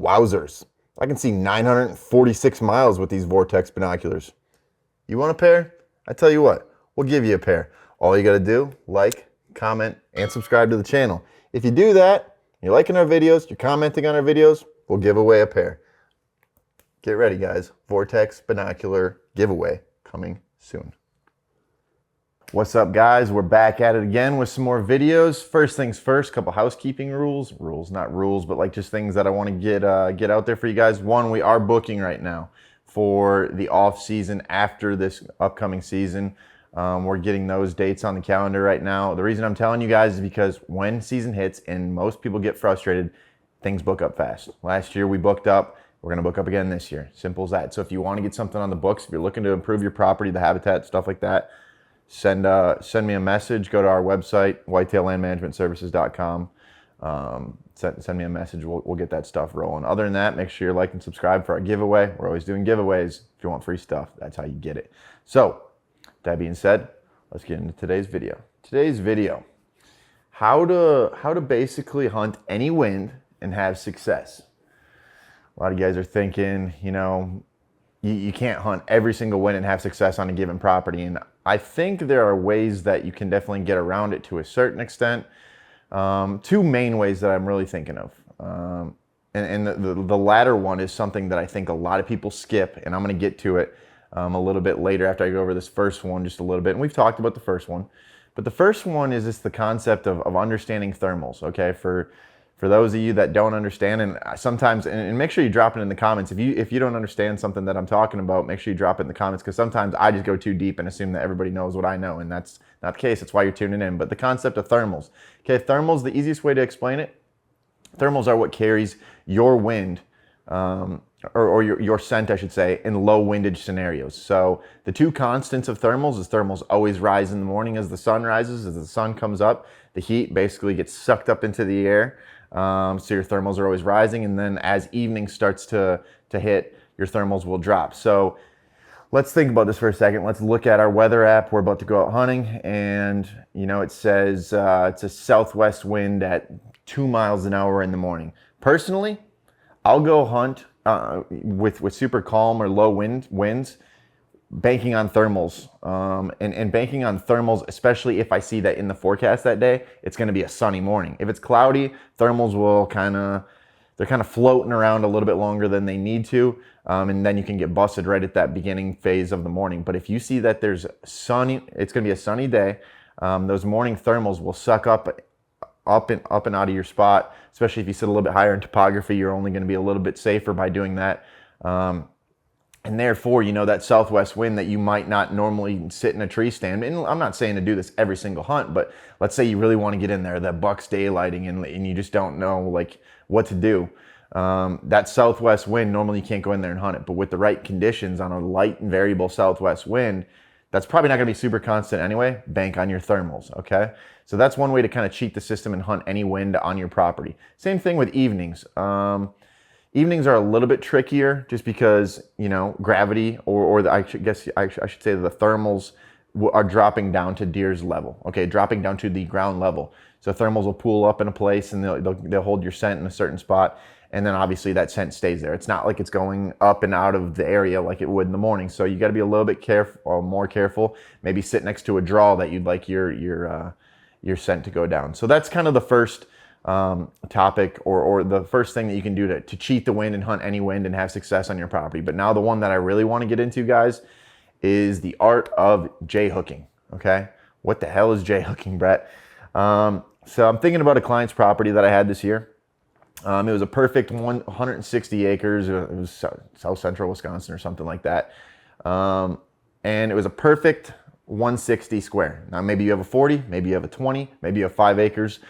Wowzers. I can see 946 miles with these Vortex binoculars. You want a pair? I tell you what, we'll give you a pair. All you gotta do, like, comment, and subscribe to the channel. If you do that, you're liking our videos, you're commenting on our videos, we'll give away a pair. Get ready, guys. Vortex binocular giveaway coming soon. What's up, guys? We're back at it again with some more videos. First things first, couple housekeeping rules. Not rules, but like just things that I want to get out there for you guys. One, we are booking right now for the off season after this upcoming season. We're getting those dates on the calendar right now. The reason I'm telling you guys is because when season hits and most people get frustrated, things book up fast. Last year we booked up. We're going to book up again this year. Simple as that. So if you want to get something on the books, if you're looking to improve your property, the habitat, stuff like that, send me a message. Go to our website, whitetaillandmanagementservices.com. Send me a message. We'll get that stuff rolling. Other than that, make sure you like and subscribe for our giveaway. We're always doing giveaways. If you want free stuff, that's how you get it. So, that being said, let's get into today's video. Today's video, how to basically hunt any wind and have success. A lot of you guys are thinking, you know, you can't hunt every single wind and have success on a given property. And I think there are ways that you can definitely get around it to a certain extent. Two main ways that I'm really thinking of. And the latter one is something that I think a lot of people skip, and I'm going to get to it a little bit later after I go over this first one just a little bit. And we've talked about the first one. But the first one is just the concept of understanding thermals, okay? For those of you that don't understand, and sometimes, and make sure you drop it in the comments. If you don't understand something that I'm talking about, make sure you drop it in the comments, because sometimes I just go too deep and assume that everybody knows what I know, and that's not the case. That's why you're tuning in. But the concept of thermals. Okay, thermals, the easiest way to explain it, thermals are what carries your wind, or your scent, I should say, in low windage scenarios. So the two constants of thermals is thermals always rise in the morning as the sun rises. As the sun comes up, the heat basically gets sucked up into the air. So your thermals are always rising, and then as evening starts to hit, your thermals will drop. So let's think about this for a second. Let's look at our weather app. We're about to go out hunting, and you know, it says it's a southwest wind at 2 miles an hour in the morning. Personally, I'll go hunt with super calm or low winds, banking on thermals, and banking on thermals, especially if I see that in the forecast that day, it's going to be a sunny morning. If it's cloudy, thermals will they're kind of floating around a little bit longer than they need to, and then you can get busted right at that beginning phase of the morning. But if you see that there's sunny, it's going to be a sunny day, those morning thermals will suck up and out of your spot, especially if you sit a little bit higher in topography. You're only going to be a little bit safer by doing that. And therefore, you know, that southwest wind that you might not normally sit in a tree stand. And I'm not saying to do this every single hunt, but let's say you really want to get in there, that buck's daylighting, and you just don't know like what to do. That southwest wind, normally you can't go in there and hunt it, but with the right conditions on a light and variable southwest wind, that's probably not going to be super constant anyway. Bank on your thermals, okay? So that's one way to kind of cheat the system and hunt any wind on your property. Same thing with evenings. Evenings are a little bit trickier just because, you know, gravity I should say the thermals are dropping down to deer's level, okay, dropping down to the ground level. So thermals will pool up in a place, and they'll hold your scent in a certain spot, and then obviously that scent stays there. It's not like it's going up and out of the area like it would in the morning. So you got to be a little bit more careful. Maybe sit next to a draw that you'd like your scent to go down. So that's kind of the first topic or the first thing that you can do to cheat the wind and hunt any wind and have success on your property. But now the one that I really want to get into, guys, is the art of J-hooking. Okay, what the hell is J-hooking, Brett? So I'm thinking about a client's property that I had this year. It was a perfect 160 acres. It was south central Wisconsin or something like that, and it was a perfect 160 square. Now maybe you have a 40, maybe you have a 20, maybe you have 5 acres.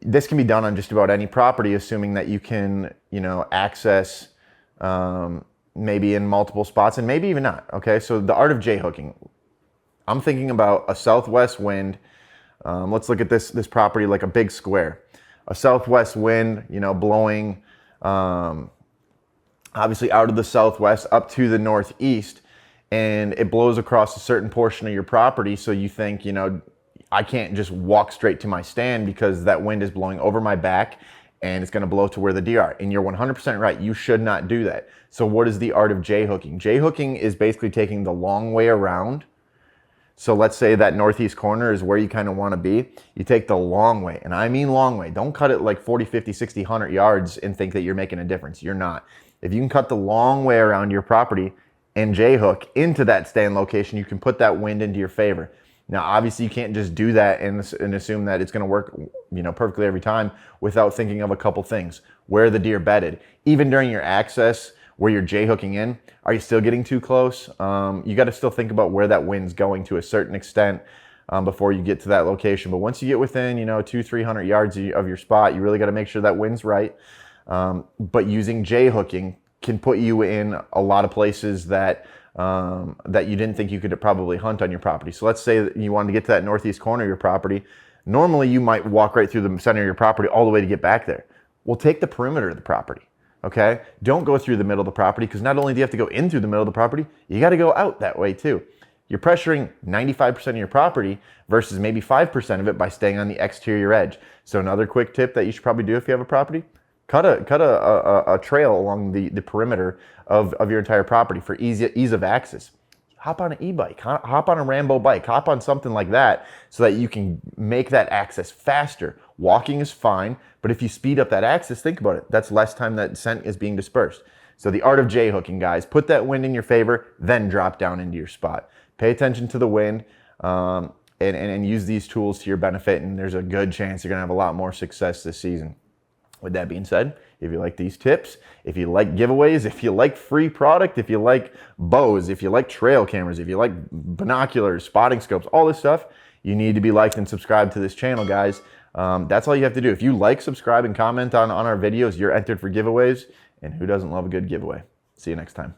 This can be done on just about any property, assuming that you can, you know, access maybe in multiple spots and maybe even not. Okay, so the art of J-hooking. I'm thinking about a southwest wind. Let's look at this property like a big square. A southwest wind, you know, blowing obviously out of the southwest up to the northeast, and it blows across a certain portion of your property. So you think, you know, I can't just walk straight to my stand because that wind is blowing over my back and it's going to blow to where the deer are. And you're 100% right. You should not do that. So what is the art of J-hooking? J-hooking is basically taking the long way around. So let's say that northeast corner is where you kind of want to be. You take the long way, and I mean long way. Don't cut it like 40, 50, 60, 100 yards and think that you're making a difference. You're not. If you can cut the long way around your property and J-hook into that stand location, you can put that wind into your favor. Now, obviously, you can't just do that and assume that it's going to work, perfectly every time without thinking of a couple things. Where are the deer bedded? Even during your access, where you're J-hooking in, are you still getting too close? You got to still think about where that wind's going to a certain extent before you get to that location. But once you get within, 200-300 yards of your spot, you really got to make sure that wind's right. But using J-hooking can put you in a lot of places that that you didn't think you could probably hunt on your property. So let's say that you wanted to get to that northeast corner of your property. Normally, you might walk right through the center of your property all the way to get back there. Well, take the perimeter of the property. Okay, don't go through the middle of the property, because not only do you have to go in through the middle of the property, you got to go out that way too. You're pressuring 95% of your property versus maybe 5% of it by staying on the exterior edge. So another quick tip that you should probably do if you have a property, cut a trail along the perimeter of your entire property for ease of access. Hop on an e-bike, hop on a Rambo bike, hop on something like that so that you can make that access faster. Walking is fine, but if you speed up that access, think about it. That's less time that scent is being dispersed. So the art of J-hooking, guys, put that wind in your favor, then drop down into your spot. Pay attention to the wind and use these tools to your benefit, and there's a good chance you're gonna have a lot more success this season. With that being said, if you like these tips, if you like giveaways, if you like free product, if you like bows, if you like trail cameras, if you like binoculars, spotting scopes, all this stuff, you need to be liked and subscribed to this channel, guys. That's all you have to do. If you like, subscribe, and comment on our videos, you're entered for giveaways. And who doesn't love a good giveaway? See you next time.